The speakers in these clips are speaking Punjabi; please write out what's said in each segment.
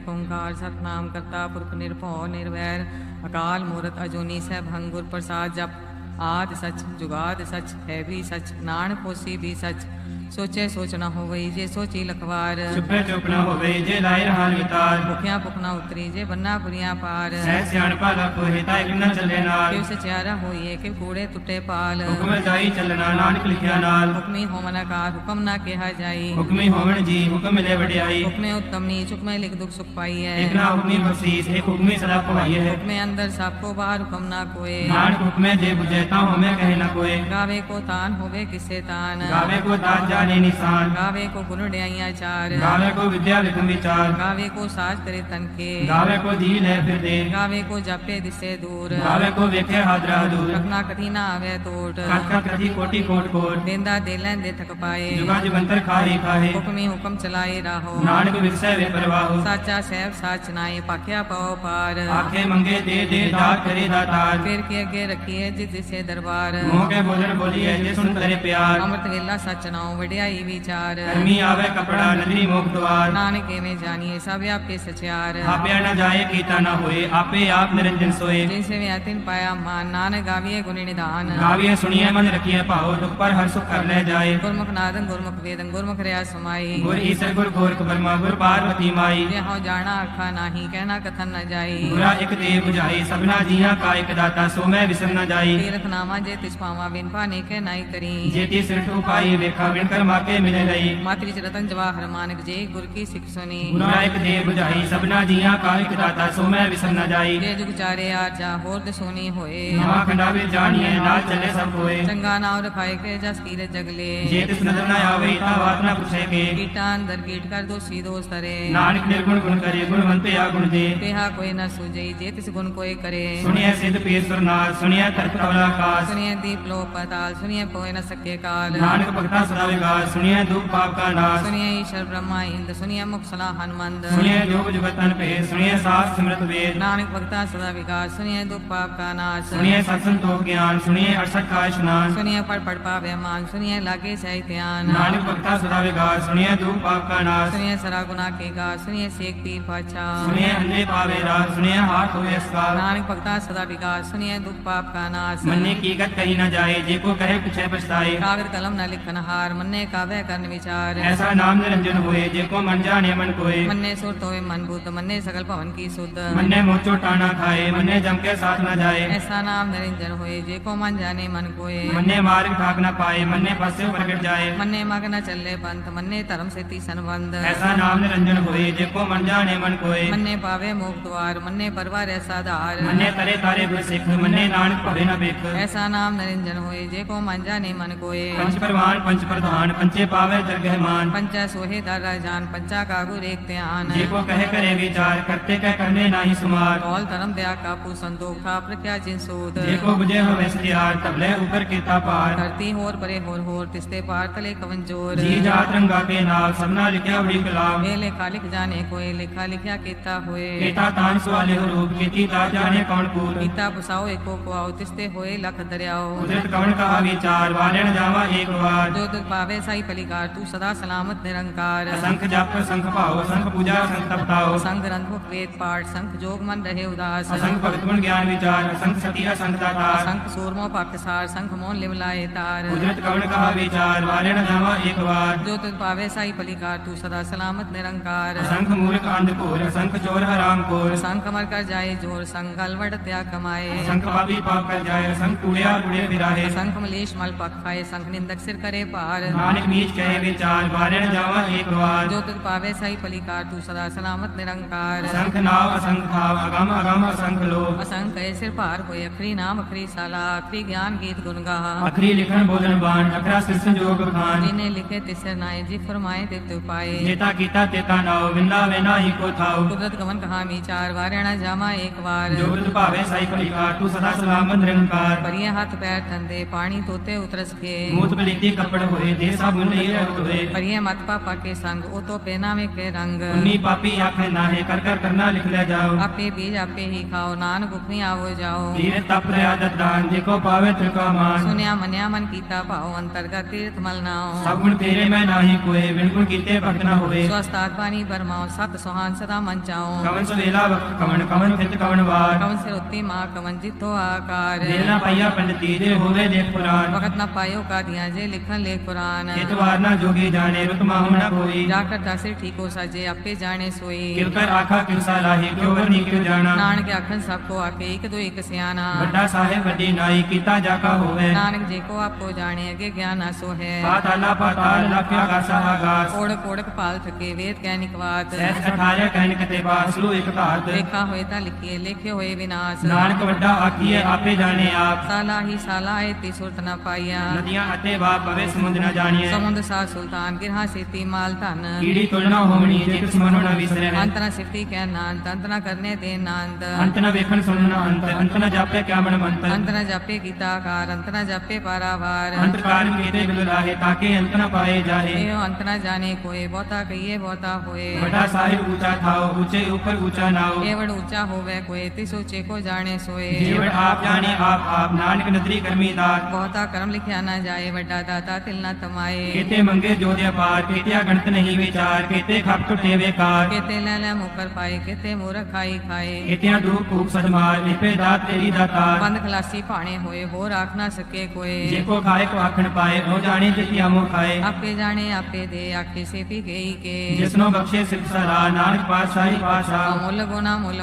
ओंकार सतनाम करता पुरख निर्भौ निर्वैर अकाल मूरत अजूनी सैभंग गुर प्रसाद जप आदि सच जुगाद सच है भी सच नानक होसी भी सच सोचे सोच न हो गई जे सोची लखवार चुपे चुप न हो गई जे लाए रहान वितार भुखिया भुख न उतरी जे बन्ना पुरिया पार सह सियाणपा लख होता एक न चले नाल किव सचियारा होइए किव कूड़े टुटे पाल हुक्म जाई चलना नानक लिखिया नाल हुक्मी होमन कार हुक्म ना केहा जाई हुक्मी होवन जी हुक्म मिले वडियाई हुक्मे उत्तम नीच हुक्मे लिख दुख सुख पाई है एक ना हुक्मी बख्शीस एक हुक्मी सदा पवाई है हुक्मे अंदर सबको बाहर हुक्म ना कोय नानक हुक्मे जे बुझेता हमें कहे न कोय गावे को तान होवे किसे तान गावे को दात जाने निशान गावे को गुण ड्याइया चार गावे को विद्या विक्रम विचार गावे को साज करे तन के गावे को दीन है फिर दे गावे को जपे दिसे दूर गावे को वेखे हादरा दूर रखना कठी ना आवे टोट कथ कथी कोटि कोट कोट देंदा दे लें दे थक पाए जुगा जुगंतर खाही खाहे हुक्मी हुक्म चलाए राहो नानक विरसै वे परवाहो साचा सैब साच नाए पाख्या पाओ पार आखे मंगे दे दात करे दातार फिर के अगे रखिए जित दिसे दरबार मोह के भोजन बोलिए जे सुन करे प्यार अमृत वेला सच नाओ वड्याई विचार कर्मी आवे कपड़ा नदरी मोख द्वार नानक में जानिए सब आपके सचियार आपे न जाए कीता न होए आपे आप निरंजन सोए जिनसे व्यातिन पाया मान नानक गाविए गुण निधान गाविए सुनिए मन रखिए पाओ दुख पर हर सुख कर ले जाए गुरमुख नादन गुरमुख वेदन गुरमुख रया समाई गुर ईश्वर गुर गोरख ब्रह्मा गुर पार्वती माई जे हौ जाना आखा नाही कहना कथन न जाई गुरा एक देव बुझाई सबना जिया का एक दाता सो मैं विसर न जाई तीर्थ नामा जे तिस पावा बिन पाने के नाई करी जेती सिर उपाई वेखा विणकर माके मिले रही मातृ रतन जवाहर मानक जे गुर की सिख सुनी गुरा एक देव बुझाई सबना जिया का एक दाता सो मैं विसर न जाई जे जुग चारे आजा होर दसोनी होए नवा खंडावे जानिए नाल चले सब होए चंगा नाव रखाए के जस कीरे जगले जे तिस नजर न आवे ता बात न पूछे के कीटा अंदर कीट कर दोषी दोष तरे नानक निर्गुण गुण करे गुणवंत या गुण दे तेहा कोई न सूझई जे तिस गुण कोई करे सुनिए सिद्ध पीर सुरनाथ सुनिए तरत कमला कास सुनिए दीप लो पताल सुनिए कोई न सके काल नानक भक्ता सदा विकास सुनिए दुख पाप का नाश सुनिए ईश्वर ब्रह्मा इंद सुनिए मुख सला हनुमंद सुनिए योग जुगतन पे सुनिए सास सिमरत वेद नानक भक्ता सदा विकास सुनिए दुख पाप का नाश सुनिए सत्संतोष ज्ञान सुनिए 68 का स्नान सुनिए पढ़ पावे मान सुनिए लागे सही ध्यान नानक भक्ता सदा विकास सुनिए दुख पाप का नाश सुनिए सरा गुना के गा सुनिए सेक पीर पाछा सुनिए अंधे पावे रात सुनिए हाथ होए स्कार नानक भक्ता सदा विकास सुनिए दुख पाप का नाश मन्ने की गत कही न जाए जे को कहे पीछे पछताए कागज कलम न लिखन हार मन्ने काव्य करन विचार ऐसा नाम निरंजन हुए जे को मन जाने मन कोय मन्ने सुरत होए मन बुद्ध मन्ने सकल भवन की शुद्ध मन्ने मोचो टाना खाए मन्ने जम के साथ न जाए ऐसा नाम निरंजन होए जे को मन जाने मन कोय मन्ने मार्ग ठाक न पाए मन्ने फसे प्रकट जाए मन्ने मग न चले पंथ मन्ने धर्म से ती संबंध ऐसा नाम निरंजन हुए जे को मन जाने मन कोय मन्ने पावे मोक्ष द्वार मन्ने परवार ऐसा धार मन्ने तरे तारे गुर सिख मन्ने नानक भवे न बिख ऐसा नाम निरंजन होए जे को मन जाने मन कोय पंच परवान पंच प्रधान पंचे पावे जगहमान पंचा सोहे दारा जान पंचा कागु रेख त्यान जे को कहे करे विचार करते कह करने नाही सुमार कौल धर्म दया का पू संतोख था प्रज्ञा जिन सूद जे को बुझे हो वैसलियार तबले ऊपर केता पार धरती होर परे होर तिस्ते पार तले कवन जोर जी जात रंगा के नाम सबना लिखया बड़ी कलाम वे लेखा लिख जाने कोई लेखा लिखया केता होए केता तान सवाले हो रूप केती ता जाने कौन कूल गीता पुसाओ एको को आओ तिस्ते होए लख दरियाओ उदित कवन कहा विचार वाले न जावा एक बार जो तुझ पावे साई पलिकार तू सदा सलामत निरंकार संख जाप संख पाओ संख पूजा संख तपताओ संग रंग वेद पाठ संख जोग मन रहे उदास असंख भक्त गुण ज्ञान विचार असंख सती असंख दाता संख सूरमो पाकसार संख मोन लिमलाए तार उदित कवन कहा विचार वाले न जावा एक बार जो तुझ पावे साई पलिकार तू सदा सलामत निरंकार असंख मूर्ख अंधकोर असंख चोर हराम कोर संख मर कर जाए जोर संग अलवट त्याग कमाए असंख पापी पाप कर जाए असंख कूड़िया कूड़े फिराहे संख मलेश मल पक खाए संख निंदक सिर करे पार नानक नीच कहे विचार वाले न जावा एक बार जो तुझ पावे साई पलिकार तू सदा सलामत निरंकार असंख नाव असंख भाव अगम अगम असंख लोभ असंख ऐसे पार होए अखरी नाम अखरी साला अखरी ज्ञान गीत गुण गा अखरी लिखन बोधन बाण अखरा सिर संजोग खान जिन्हें लिखे तिसर नाय जी फरमाए ते तू पाए जेता कीता तेता नाव विंदा वेना ही को थाव कुदरत गमन कहा विचार वारणा जामा एक बार जो तुझ भावे साई पलिकार तू सदा सलामत निरंकार परिये हाथ पैर ठंडे पानी तोते उतरस के मूत पलीती कपड़ होए दे साबुन नहीं रहत होए परिये मत पापा के संग ओ तो पहनावे के रंग उन्नी पापी आखे नाहे कर कर करना लिख ले जाओ आपे बीज आपे ही खाओ नान भुखनी आवो जाओ धीरे तप आदत दान देखो पावे त्रिका मान सुनिया मन्या मन कीता पाओ अंतर्गत तीर्थ मल नाओ सब गुण तेरे में नाही कोए बिन गुण कीते भक्त न होए स्वस्थ आत्मानी बरमाओ सत सुहान सदा ਮਨ ਚਾਉ ਕਵਨ ਸੁਵੇਲਾ ਵਕਤ ਕਵਨ ਕਵਨ ਥਿਤ ਕਵਨ ਵਾਰ ਕਵਨ ਸਿਰ ਉੱਤੀ ਮਾ ਕਵਨ ਜਿੱਥੋ ਆਕਾਰ ਦੇਲ ਨਾ ਪਾਈਆ ਪੰਡਤੀ ਜੇ ਹੋਵੇ ਲੇਖ ਪੁਰਾਨ ਵਕਤ ਨਾ ਪਾਇਓ ਕਾਦੀਆਂ ਜੇ ਲਿਖਨ ਲੇਖ ਪੁਰਾਨ ਇਤਵਾਰ ਨਾ ਜੋਗੀ ਜਾਣੇ ਰੁਤ ਮਾਹੁ ਨਾ ਕੋਈ ਜਾ ਕਰਤਾ ਸਿਰ ਠੀਕੋ ਸਾਜੇ ਆਪੇ ਜਾਣੇ ਸੋਈ ਕਿਵ ਕਰ ਆਖਾ ਕਿਵ ਸਾਲਾਹੀ ਕਿਉ ਵਰਨੀ ਕਿਉ ਜਾਣਾ ਨਾਨਕ ਆਖਣ ਸਭ ਕੋ ਆਕੇ ਇੱਕ ਦੋ ਇੱਕ ਸਿਆਣਾ ਵੱਡਾ ਸਾਹਿਬ ਵੱਡੀ ਨਾਈ ਕੀਤਾ ਜਾ ਕਾ ਹੋਵੇ ਨਾਨਕ ਜੇ ਕੋ ਆਪੋ ਜਾਣੇ ਅਗੇ ਗਿਆਨ ਆਸੋ ਹੈ ਪਾਤਾਲਾ ਪਾਤਾਲ ਲਖਿ ਆਗਾਸ ਆਗਾਸ ਓੜਕ ਓੜਕ ਪਾਲ ਥਕੇ ਵੇਦ ਕਹਿ ਨਿਕਵਾਤ ਸਹਿਜ ਅਠਾਰੇ ਕਹਿਣ ਕਿਤੇ ਬਾਸਲੂ ਇੱਕ ਧਾਤ ਲੇਖਾ ਹੋਏ ਤਾਂ ਲਿਖੀਏ ਲਿਖੇ ਹੋਏ ਵਿਨਾਸ਼ ਨਾਨਕ ਵੱਡਾ ਆਖੀਏ ਆਪੇ ਜਾਣੇ ਆਪ ਸਾਲਾ ਹੀ ਸਾਲਾ ਏ ਤੀ ਸੁਰਤ ਨਾ ਪਾਈਆ ਨਦੀਆਂ ਅਤੇ ਵਾ ਪਵੇ ਸਮੁੰਦ ਨਾ ਜਾਣੀਏ ਸਮੁੰਦ ਸਾ ਸੁਲਤਾਨ ਗਿਰਹਾ ਸੇਤੀ ਮਾਲ ਧਨ ਕੀੜੀ ਤੁਲਨਾ ਹੋਣੀ ਜੇ ਕਿਸ ਮਨੋ ਨਾ ਵਿਸਰੇ ਅੰਤ ਨਾ ਸਿਫਤੀ ਕਹਿ ਨਾਨਤ ਅੰਤ ਨਾ ਕਰਨੇ ਦੇ ਨਾਨਤ ਅੰਤ ਨਾ ਵੇਖਣ ਸੁਣਨਾ ਅੰਤ ਨਾ ਜਾਪੇ ਕਿਆ ਮਨ ਮੰਤ ਅੰਤ ਨਾ ਜਾਪੇ ਕੀਤਾ ਆਕਾਰ ਅੰਤ ਨਾ ਜਾਪੇ ਪਾਰਾਵਾਰ ਅੰਤ ਕਾਰਨ ਕੀਤੇ ਬਿਲ ਰਾਹੇ ਤਾਕੇ ਅੰਤ ਨਾ ਪਾਏ ਜਾਹੇ ਇਹੋ ਅੰਤ ਨਾ ਜਾਣੇ ਕੋਏ ਬਹੁਤਾ ਕਹੀਏ ਬਹੁਤਾ ਹੋਏ ਵੱਡਾ ਸਾਹਿਬ ਊਚਾ ਥਾਓ ਊਚੇ ਉੱਪਰ ਊਚਾ ਨਾਓ ਏਵੜ ਉੱਚਾ ਹੋਵੇ ਕੋਏ ਤਿਸ ਉੱਚੇ ਕੋ ਜਾਣੇ ਸੋਏ ਜੀਵਨ ਆਪ ਜਾਣੇ ਆਪ ਨਾਨਕ ਨਦਰੀ ਕਰਮੀ ਦਾਤ ਬਹੁਤਾ ਕਰਮ ਲਿਖਿਆ ਨਾ ਜਾਏ ਵੱਡਾ ਦਾਤਾ ਤਿਲ ਨਾ ਤਮਾਏ ਕੀਤੇ ਮੰਗੇ ਜੋਦਿਆ ਪਾਰ ਕੀਤਿਆ ਗਣਤ ਨਹੀਂ ਵਿਚਾਰ ਕੀਤੇ ਖਪ ਟੁੱਟੇ ਵੇਕਾਰ ਕਿਤੇ ਲੈ ਲੈ ਮੁਕਰ ਪਾਏ ਕਿਤੇ ਮੂਰਖ ਖਾਈ ਖਾਏ ਕੀਤਿਆਂ ਦੂਖ ਭੂਖ ਸਦਮਾਰ ਲਿਪੇ ਦਾਤ ਤੇਰੀ ਦਾਤਾਰ ਬੰਦ ਖਲਾਸੀ ਭਾਣੇ ਹੋਏ ਹੋਰ ਆਖ ਨਾ ਸਕੇ ਕੋਏ ਜੇ ਕੋ ਖਾਏ ਕੋ ਆਖਣ ਪਾਏ ਉਹ ਜਾਣੇ ਜਿਤਿਆ ਮੋ ਖਾਏ ਆਪੇ ਜਾਣੇ ਆਪੇ ਦੇ ਆਖੇ ਸੇਤੀ ਗਈ ਕੇ ਜਿਸਨੋ ਬਖਸ਼ੇ ਸਿਫਤ ਸਲਾਹ ਨਾਨਕ ਪਾਤਸ਼ਾਹੀ ਪਾਸ਼ਾ ਮੁੱਲ ਗੁਨਾ ਮੁੱਲ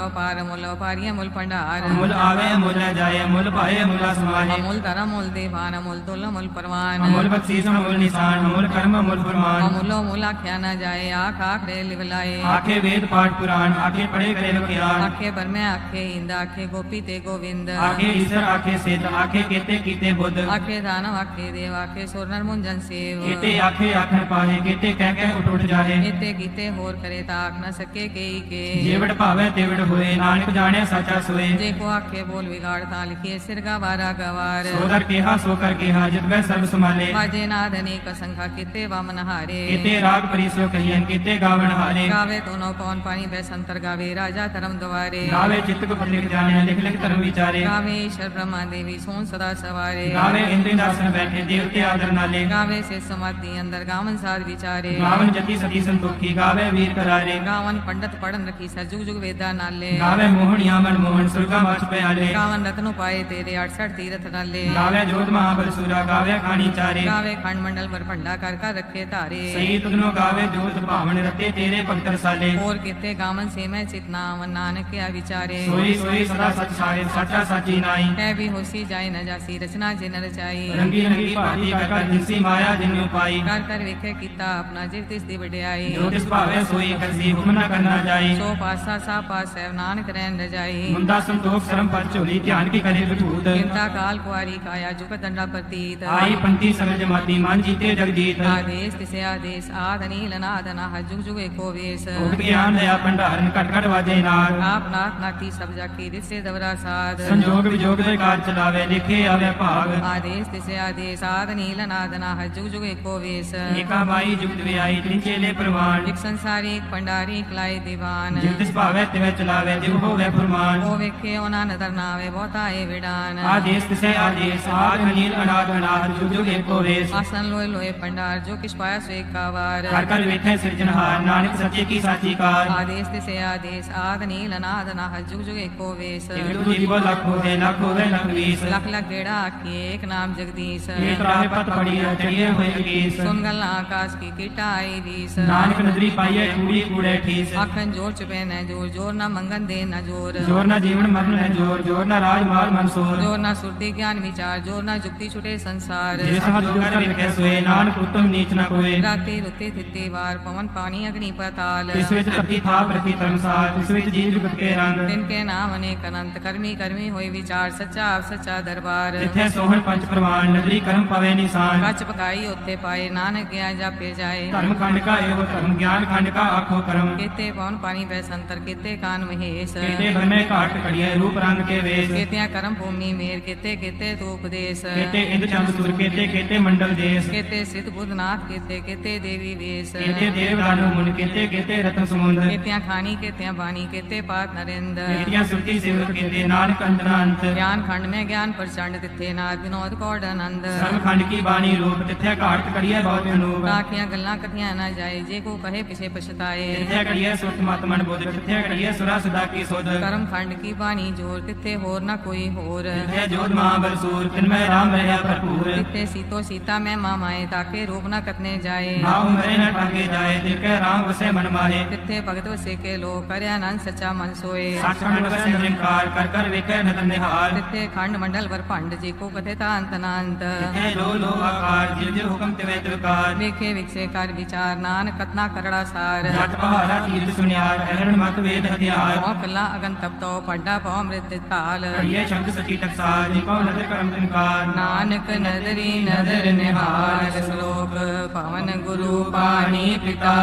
ਪਾਰੀਏ ਮੁੱਲ ਭੰਡਾਰ ਮੁੱਲ ਆਵੇ ਮੁੱਲ ਜਾਏ ਮੁੱਲ ਪਾਏ ਮੁੱਲ ਸਮਾਹੇ ਅਮੁੱਲ ਧਰਮ ਮੁੱਲ ਦੇਵਾਨ ਅਮੁੱਲ ਤੁਲ ਮੁੱਲ ਪਰਵਾਨ ਅਮੁੱਲ ਬਖਸ਼ੀਸ ਅਮੁੱਲ ਨਿਸ਼ਾਨ ਅਮੁੱਲ ਕਰਮ ਅਮੁੱਲ ਫਰਮਾਨ ਅਮੁੱਲੋ ਮੁੱਲ ਆਖਿਆ ਨਾ ਜਾਏ ਆਖ ਆਖਰੇ ਲਿਵਲਾਏ ਆਖੇ ਵੇਦ ਪਾਠ ਪੁਰਾਣ ਆਖੇ ਪੜੇ ਕਰੇ ਵਿਖਿਆਨ ਆਖੇ ਬਰਮੇ ਆਖੇ ਇੰਦ ਆਖੇ ਗੋਪੀ ਤੇ ਗੋਵਿੰਦ ਆਖੇ ਈਸ਼ਰ ਆਖੇ ਸਿੱਧ ਆਖੇ ਕੀਤੇ ਕੀਤੇ ਬੁੱਧ ਆਖੇ ਦਾਨਵ ਆਖੇ ਦੇਵ ਆਖੇ ਸੁਰ ਨਰ ਮੁੰਜਨ ਸੇਵ ਕੀਤੇ ਆਖੇ ਆਖਣ ਪਾਹੇ ਕੀਤੇ ਕਹਿ ਕਹਿ ਉਠ ਉਠ ਜਾਹੇ ਇਤੇ ਕੀਤੇ ਹੋਰ ਕਰੇ ਤਾਂ ਆਖ ਨਾ ਸਕੇ ਕਈ ਕੇ ਜੀਵੜ ਭਾਵੇ ਤੇਵੜ ਹੋਏ ਨਾਨਕ ਜਾਣਿਆ ਸਾਚਾ ਸੋਏ ਜੇ ਕੋ ਆਖੇ ਬੋਲ ਵਿਗਾੜ ਤਾਂ ਲਿਖੀਏ ਸਿਰ ਗਵਾਰਾ ਗਵਾਰ ਸੋਦਰ ਕਿਹਾ ਸੋ ਕਰ ਕਿਹਾ ਜਿਤ ਮੈਂ ਸਰਬ ਸੰਭਾਲੇ ਬਾਜੇ ਨਾਦ ਅਨੇਕ ਸੰਖਾ ਕੀਤੇ ਵਮਨ ਹਾਰੇ ਕੀਤੇ ਰਾਗ ਪਰਿਸੋ ਕਹੀਨ ਕੀਤੇ ਗਾਵਣ ਹਾਰੇ ਗਾਵੇ ਦੋਨੋਂ ਕੌਣ ਪਾਣੀ ਬੈ ਸੰਤਰ ਗਾਵੇ ਰਾਜਾ ਧਰਮ ਦੁਆਰੇ ਗਾਵੇ ਚਿੱਤ ਕੋ ਲਿਖ ਜਾਣਿਆ ਲਿਖ ਲਿਖ ਧਰਮ ਵਿਚਾਰੇ ਗਾਵੇ ਈਸ਼ਰ ਬ੍ਰਹਮਾ ਦੇਵੀ ਸੋਨ ਸਦਾ ਸਵਾਰੇ ਗਾਵੇ ਇੰਦਰੀ ਦਾਸਨ ਬੈਠੇ ਦੇਵਤੇ ਆਦਰ ਨਾਲੇ ਗਾਵੇ ਸੇ ਸਮਾਧੀ ਅੰਦਰ ਗਾਵਨ ਸਾਧ ਵਿਚਾਰੇ ਗਾਵਨ ਜਤੀ ਸਤੀ ਸੰਤੋਖੀ ਗਾਵੇ ਵੀਰ ਕਰਾਰੇ ਗਾਵਨ ਪੰਡਤ ਪੜਨ ਰਖੀ ਸਰ ਜੁਗ ਜੁਗ ਵੇਦਾ ਨਾਲੇ ਗਾਵੇ ਮੋਹਣਿਆ ਮਨ ਮੋਹਨ ਸੁਰਗਾ ਮਚ ਪਿਆਲੇ ਗਾਵਨ ਰਤਨੁ ਪਾਏ ਤੇਰੇ 68 ਤੀਰਥ ਨਾਲੇ ਗਾਵੇ ਜੋਤ ਮਹਾਬਲ ਸੂਰਾ ਗਾਵੇ ਖਾਣੀ ਚਾਰੇ ਗਾਵੇ ਖੰਡ ਮੰਡਲ ਵਰ ਭੰਡਾ ਕਰ ਕਰ ਰੱਖੇ ਧਾਰੇ ਸਹੀ ਤੁਧਨੋ ਗਾਵੇ ਜੋਤ ਭਾਵਨ ਰਤੇ ਤੇਰੇ ਭਗਤ ਰਸਾਲੇ ਹੋਰ ਕਿਤੇ ਗਾਵਨ ਸੇ ਮੈਂ ਚਿਤਨਾਵਨ ਨਾਨਕ ਕਿਆ ਵਿਚਾਰੇ ਸੋਈ ਸੋਈ ਸਦਾ ਸਚ ਸਾਰੇ ਸਾਚਾ ਸਾਚੀ ਨਾਈ ਹੈ ਵੀ ਹੋਸੀ ਜਾਏ ਨ ਜਾਸੀ ਰਚਨਾ ਜਿਨ ਰਚਾਈ ਰੰਗੀ ਰੰਗੀ ਭਾਤੀ ਕਰ ਕਰ ਜਿਸੀ ਮਾਇਆ ਜਿਨਿ ਉਪਾਈ ਕਰ ਕਰ ਵੇਖੇ ਕੀਤਾ ਆਪਣਾ ਜਿਵ ਤਿਸ ਦੀ ਵਡਿਆਈ ਜੋ ਤਿਸ ਭਾਵੇ ਸੋਈ ਕਰਸੀ ਹੁਕਮ ਨਾ ਕਰਨਾ ਜਾਈ ਸੋ ਪਾਸਾ ਸਾ ਪਾਸੈ ਨਾਨਕ ਰਹਿਣ ਰਜਾਈ ਮੁੰਦਾ ਸੰਤੋਖ ਸਰਮ ਪਰ ਝੋਲੀ ਧਿਆਨ ਕੀ ਕਰੇ ਵਿਭੂਤ ਚਿੰਤਾ ਕਾਲ ਕੁਆਰੀ ਕਾਇਆ ਜੁਗ ਦੰਡਾ ਪ੍ਰਤੀਤ ਆਈ ਪੰਤੀ ਸਮਝ ਮਾਤੀ ਮਨ ਜੀਤੇ ਜਗਜੀਤ ਆਦੇਸ ਤਿਸੇ ਆਦੇਸ ਆਦ ਅਨੀਲ ਅਨਾਦ ਅਨਾਹ ਜੁਗ ਜੁਗ ਏਕੋ ਵੇਸ ਉਠ ਗਿਆਨ ਦਇਆ ਭੰਡਾਰਨ ਘਟ ਘਟ ਵਾਜੇ ਨਾਦ ਆਪ ਨਾਥ ਨਾਤੀ ਸਭ ਜਾਕੀ ਦਿਸੇ ਦਵਰਾ ਸਾਧ ਸੰਜੋਗ ਵਿਜੋਗ ਦੇ ਕਾਰ ਚਲਾਵੇ ਲਿਖੇ ਆਵੇ ਭਾਗ ਆਦੇਸ ਤਿਸੇ ਆਦੇਸ ਆਦ ਅਨੀਲ ਅਨਾਦ ਅਨਾਹ ਜੁਗ ਜੁਗ ਏਕੋ ਵੇਸ ਏਕਾ ਮਾਈ ਜੁਗਤ ਵਿਆਈ ਤ੍ਰਿੰਚੇਲੇ ਪ੍ਰਵਾਨ ਇਕ ਸੰਸਾਰੀ ਇਕ ਪੰਡਾਰੀ ਇਕ ਲਾਏ ਦੀਵਾਨ ਜਿਵ ਤਿਸ ਭਾਵੇ ਤਿਵੇਂ ਚਲਾਵੇ ਜਿਵ ਹੋਵੇ ਫਰਮਾਨ ਉਹ ਵੇਖੇ ਉਹਨਾਂ ਨਦਰ ਨਾਵੇ ਬਹੁਤਾ ਏ ਵਿਡਾਨ ਆਦੇਸ ਤਿਸੇ ਆਦੇਸ ਆਦ ਅਨੀਲ ਅਨਾਦ ਅਨਾਦ ਜੁਗ ਜੁਗ ਏਕੋ ਵੇਸ ਆਸਨ ਲੋਏ ਲੋਏ ਪੰਡਾਰ ਜੋ ਕਿਛ ਪਾਇਆ ਸੋ ਏਕਾ ਵਾਰ ਕਰ ਕਰ ਵੇਖੇ ਸਿਰਜਣਹਾਰ ਨਾਨਕ ਸੱਚੇ ਕੀ ਸਾਚੀ ਕਾਰ ਆਦੇਸ ਤਿਸੇ ਆਦੇਸ ਆਦ ਨੀਲ ਅਨਾਦ ਅਨਾਹ ਜੁਗ ਜੁਗ ਏਕੋ ਵੇਸ ਇਕ ਦੂ ਜੀਵੋ ਲੱਖ ਹੋਵੇ ਲੱਖ ਵੀਸ ਲਖ ਲਖ ਗੇੜਾ ਆਖੀਏ ਇੱਕ ਨਾਮ ਜਗਦੀਸ਼ ਏਕ ਰਾਹੇ ਪਤ ਪੜੀ ਚੜੀਏ ਹੋਏ ਅਕੀਸ ਸੁਨ ਗੱਲਾਂ ਆਕਾਸ਼ ਕੀ ਕੀਟਾ ਆਈ ਵੀਸ ਨਾਨਕ ਨਦਰੀ ਪਾਈਏ ਕੂੜੀ ਕੂੜੇ ਠੀਸ ਆਖਣ ਜੋਰ ਚੁਪੇ ਨਾ ਜੋਰ ਜੋਰ ਨਾ ਮੰਗਨ ਦੇ ਨਾ ਜੋਰ ਜੋਰ ਨਾ ਜੀਵਨ ਮਰਨ ਹੈ ਜੋਰ ਜੋਰ ਨਾ ਰਾਜ ਮਾਲ ਮਨਸੂਰ ਜੋਰ ਨਾ ਸੁਰਤੀ ਗਿਆਨ ਵਿਚਾਰ ਜੋਰ ਨਾ ਜੁਗਤੀ ਛੁਟੇ ਸੰਸਾਰ ਜਿਸ ਹੱਥ ਜੋਗਰ ਵਿਖੇ ਸੋਏ ਨਾਨਕ ਉਤਮ ਨੀਚ ਨਾ ਕੋਏ ਰਾਤੇ ਰੁੱਤੇ ਥਿੱਤੇ ਵਾਰ ਪਵਨ ਪਾਣੀ ਅਗਨੀ ਪਤਾਲ ਇਸ ਵਿੱਚ ਧਰਤੀ ਥਾਪ ਰਖੀ ਧਰਮਸਾਰ ਇਸ ਵਿੱਚ ਜੀਵ ਜੁਗਤ ਕੇ ਰੰਗ ਤਿਨ ਕੇ ਨਾਮ ਅਨੇਕ ਅਨੰਤ ਕਰਮੀ ਕਰਮੀ ਹੋਏ ਵਿਚਾਰ ਸੱਚਾ ਆਪ ਸੱਚਾ ਦਰਬਾਰ ਜਿੱਥੇ ਸੋਹਣ ਪੰਜ ਪ੍ਰਮਾਣ ਨਦਰੀ ਕਰਮ ਪਵੇ ਨਿਸ਼ਾਨ ਕੱਚ ਪਕਾਈ ਉੱਥੇ ਪਾਏ ਨਾਨਕ ਗਿਆ ਜਾਪੇ ਜਾਏ ਧਰਮ ਖੰਡ ਕਾ ਇਹੋ ਧਰਮ ਗਿਆਨ ਖੰਡ ਕਾ ਆਖੋ ਕਰਮ ਕੀਤੇ ਪਵਨ ਪਾਣੀ ਬੈ ਸੰਤਰ ਕੀਤੇ ਕਾਨ ਮਹੇਸ਼ ਕੀਤੇ ਬਰਮੇ ਘਾਟ ਕੜੀਏ ਰੂਪ ਰੰਗ ਕੇ ਵੇਸ ਕੀਤਿਆਂ ਕਰਮ ਭੂਮੀ ਮੇਰ ਕੀਤੇ ਕੀਤੇ ਤੂ ਉਪਦੇਸ਼ ਕੀਤੇ ਇੰਦ ਚੰਦ ਸੁਰ ਕੀਤੇ ਮੰਡਲ ਦੇਸ ਕੀਤੇ ਸਿਧ ਬੁੱਧਨਾਥ ਕੀਤੇ ਦੇਵੀ ਵੇਸ ਕੀਤੇ ਦੇਵ ਦਾਨੁ ਮੁਨ ਕੀਤੇ ਰਤਨ ਸਮੁੰਦ ਕੀਤਿਆਂ ਖਾਣੀ ਕੀਤਿਆਂ ਬਾਣੀ ਕੀਤੇ ਪਾਤ ਨਰਿੰਦ ਕੀਤਿਆਂ ਸੁਰਤੀ ਸਿਵ ਕੀਤੇ ਨਾਨਕ ਅੰਤਨਾ ਅੰਤ ਗਿਆਨ ਖੰਡ ਨੇ ਗਿਆਨ ਪ੍ਰਚੰਡ ਤਿੱਥੇ ਨਾਦ ਵਿਨੋਦ ਕੌੜ ਆਨੰਦ ਸਰਬ ਖੰਡ ਕੀ ਬਾਣੀ ਰੂਪ ਤਿੱਥੇ ਘਾਟ ਕੜੀਏ ਬਹੁਤ ਅਨੂਪ ਆਖੀਆਂ ਗੱਲਾਂ ਕਥੀਆਂ ਨਾ ਜਾਏ ਜੇ ਕੋ ਕਹੇ ਪਿਛੇ ਪਛਤਾਏ ਤਿੱਥੇ ਕੜੀਏ ਸੁਰਤ ਮਤ ਮਨ ਬੁੱਧ ਕਿੱਥੇ ਘੜੀਏ ਸੁਰਾ ਸਦਾ ਕੀ ਸੁਧ ਕਰਮ ਖੰਡ ਕੀ ਬਾਣੀ ਜੋਰ ਤਿੱਥੇ ਹੋਰ ਨਾ ਕੋਈ ਹੋਰ ਜਿਥੇ ਜੋਧ ਮਹਾਬਲ ਸੂਰ ਤਿਨਮੈ ਰਾਮ ਰਹਿਆ ਭਰਪੂਰ ਤਿੱਥੇ ਸੀਤੋ ਸੀਤਾ ਮੈਂ ਮਾਮਾਏ ਤਾਕੇ ਰੂਪ ਨਾ ਕਤਨੇ ਜਾਏ ਨਾ ਉਮਰੇ ਨ ਟਾਂਗੇ ਜਾਏ ਤਿਲ ਕੈ ਰਾਮ ਵਸੇ ਮਨ ਮਾਹੇ ਤਿੱਥੇ ਭਗਤ ਵਸੇ ਕੇ ਲੋ ਕਰਿਆ ਆਨੰਦ ਸੱਚਾ ਮਨ ਸੋਏ ਸੱਚਖੰਡ ਵਸੇ ਨਿਰੰਕਾਰ ਕਰ ਕਰ ਵੇਖੈ ਨਤਨ ਨਿਹਾਲ ਤਿੱਥੇ ਖੰਡ ਮੰਡਲ ਵਰ ਭੰਡ ਜੀ ਕੋ ਕਥੇ ਤਾਂ ਅੰਤ ਨਾੰਤ ਜਿਥੇ ਲੋ ਲੋ ਆਕਾਰ ਜਿਵ ਜਿਵ ਹੁਕਮ ਤਿਵੇਂ ਤਿਵਕਾਰ ਵੇਖੇ ਵਿਕਸੇ ਕਰ ਵਿਚਾਰ ਨਾਨਕ ਕਤਨਾ ਕਰੜਾ ਸਾਰ ਜਟ ਪਹਾੜਾ ਤੀਰਥ ਸੁਨਿਆਰ ਅਹਰਣ ਮਤ ਵੇਦ ਹਥਿਆਰ ਮੋਹ ਕਲਾ ਅਗਨ ਤਪਤੋ ਪੱਡਾ ਪਉ ਅੰਮ੍ਰਿਤ ਤਾਲ ਕੜੀਏ ਸ਼ਬਦ ਸਚੀ ਟਕਸਾਲ ਜਿ ਕਉ ਨਦਰ ਕਰਮ ਤਿਨਕਾਰ ਨਾਨਕ ਨਦਰੀ ਨਦਰ ਨਿਹਾਲ ਸ਼ਲੋਕ ਪਵਨ ਗੁਰੂ ਪਾਣੀ ਪਿਤਾ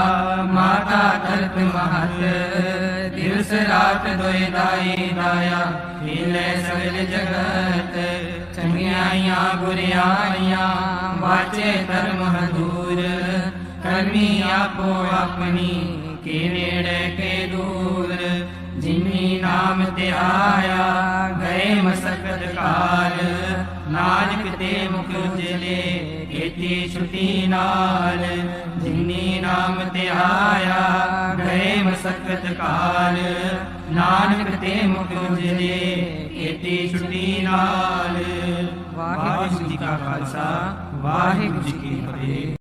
ਮਾਤਾ ਧਰਤ ਮਹਤ ਦਿਵਸ ਰਾਤ ਦੋਇ ਦਾਈ ਦਾਇਆ ਹੀਲੇ ਸਗਲ ਜਗਤ ਚੰਗਿਆਈਆਂ ਬੁਰਿਆਈਆਂ ਵਾਚੇ ਧਰਮ ਹਦੂਰ ਕਰਮੀ ਆਪੋ ਆਪਣੀ ਕੇ ਨੇੜੇ ਕੇ ਦੂਰ ਜਿਨੀ ਨਾਮ ਤੇ ਆਇਆ ਗਏ ਮਸਕਤ ਕਾਲ ਨਾਨਕ ਤੇ ਮੁਖ ਉਜਲੇ ਕੀਤੀ ਛੁਟੀ ਨਾਲ ਜਿਨੀ ਨਾਮ ਤੇ ਆਇਆ ਗਏ ਮਸਕਤ ਕਾਲ ਨਾਨਕ ਤੇ ਮੁਖ ਉਜਲੇ ਕੀਤੀ ਛੁਟੀ ਨਾਲ ਵਾਹਿਗੁਰੂ ਜੀ ਕਾ ਖਾਲਸਾ ਵਾਹਿਗੁਰੂ ਜੀ ਕੀ ਫਤਿਹ।